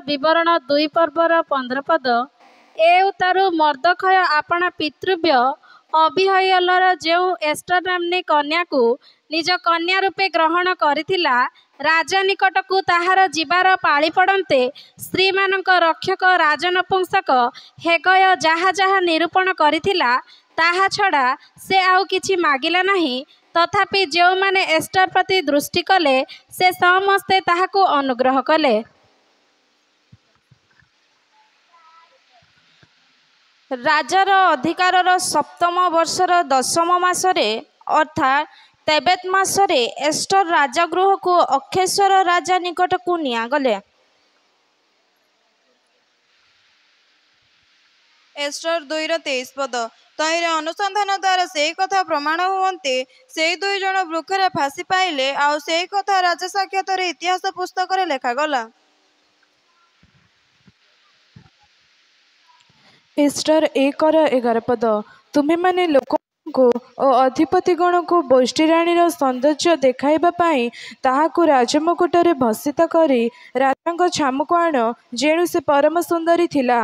विवरण 2 पर्वर 15 पद। एउतारु मर्दखय आपणा पितृव्य अबिहयलर जो एस्टर नामनी कन्या को निज कन्या रूपे ग्रहण करिथिला, राजा निकटकू ताहार जीवार पाଳି पड़न्ते स्त्री मानक रक्षक राजनपुंसक हेगय जहा जहा निरूपण करिथिला ताहा छड़ा से आउ किछि मागिला नहीं। तथापि जो माने एस्टर प्रति दृष्टि कले से समस्ते ताहाकू अनुग्रह कले। राजार अधिकारर सप्तम वर्षर 10म मासरे अर्थात तेबेत मासरे एस्टर राजगृह को अक्षेश्वर राजा निकट को नियागले। एस्टर 2:23 पद। तहिरे अनुसंधान द्वारा से कथा प्रमाण हुअन्ते से 2 जन वृक्षरे फांसी पाइले आउ से कथा राजा साक्षातर इतिहास पुस्तक रे लेखा गला। एस्टर 1:11 पद। तुम्हें माने लोक को और अधिपति गण को बोष्टी राणीर सौंदर्य देखाइबा पाई ताहाकू राजमुकुटरे भसित करी राजांक छामुको आण जेणु से परम सुंदरी थिला।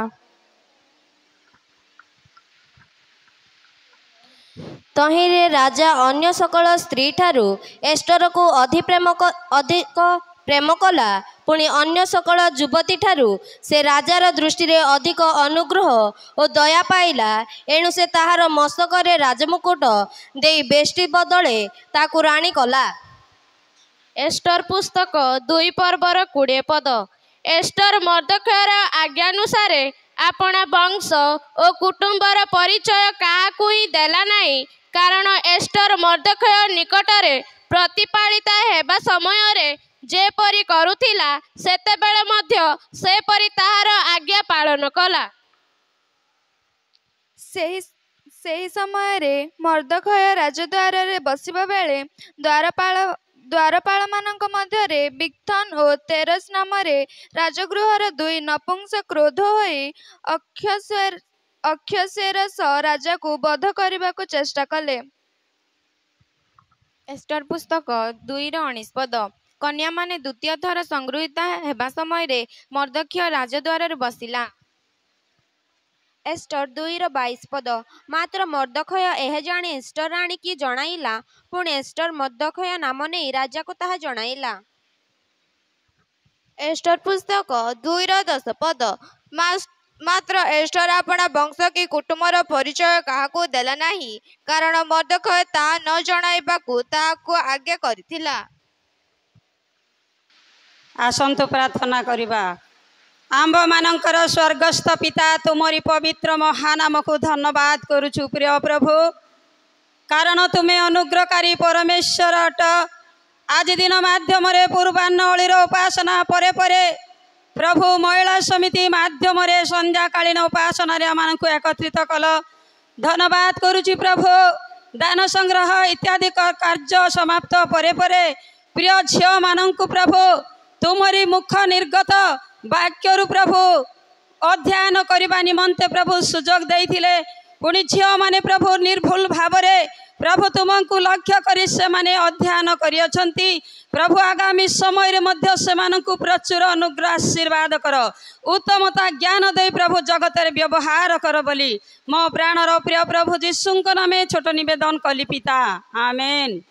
तहिरे राजा अन्य सकल स्त्री ठारू एस्टर को अधिक प्रेम कला। पुणी अन्य सकल युवती ठारू से राजार दृष्टि रे अधिक अनुग्रह और दया पाइला। एणु से ताहार मस्तकरे राजमुकुट देई बेष्टी बदले ताकू राणी कला। एस्टर पुस्तक 2 पर्वर 20 पद। एस्टर मर्दखयर आज्ञानुसारे आपणा वंश और कुटुंबर परिचय काहाकू ही देला नहीं, कारण एस्टर मर्दखय निकटरे प्रतिपालिता हेबा समय रे जेपरि करुथिला सेतेबेले मध्य सेपरि ताहार आज्ञा पालन कला। सेही समय रे मर्दखय राजद्वार रे बसिबा बेले द्वारपाल मानक मध्य रे बिगथन और तेरस नाम रे राजगृहर 2 नपुंसक क्रोध होई अक्षसेरस राजा को बध करने को चेष्टा कले। एस्टर पुस्तक 2:19 पद। कन्या माने द्वितीय थर संगृहीता हेबा समय रे मर्दखय राजद्वार बसिला। एस्टर 2:22 पद। मात्र मर्दखय एह जाने एस्टर राणी की जणाइला, पुणी एस्टर मर्दखय नाम नहीं राजा को ताहा जणाइला। एस्टर पुस्तक 2:10 पद। मात्र एस्टर अपना वंश की कुटुंबर परिचय काहाकू देला नहीं, कारण मर्दखय ता न जणाइबाकू ताहाकू आज्ञा करिथिला। आसंतु प्रार्थना करिबा। आंब मानकर स्वर्गस्थ पिता तुमरी पवित्र महानाम को धन्यवाद करुचु प्रिय प्रभु, कारण तुम्हें अनुग्रहकारी परमेश्वर अट। आज दिन माध्यम पूर्वाह्नर उपासना परे परे प्रभु महिला समिति माध्यम संध्याकालीन उपासना आम को एकत्रित कल। धन्यवाद करुचि प्रभु। दान संग्रह इत्यादि कार्य समाप्त परे परे प्रिय झील मानू प्रभु तुमरी मुख निर्गत वाक्यरु प्रभु अध्ययन करने निमंते प्रभु सुजोग देइथिले। पुणी झील माने प्रभु निर्भुल भावरे प्रभु तुमको लक्ष्य करी से माने अध्ययन करियछंती। प्रभु आगामी समय मध्य से मानकु प्रचुर अनुग्रह आशीर्वाद कर, उत्तमता ज्ञान दे प्रभु जगत व्यवहार कर बोली मो प्राणर प्रिय प्रभु जीशुଙ୍କ नामे छोट निवेदन कली पिता, आमेन।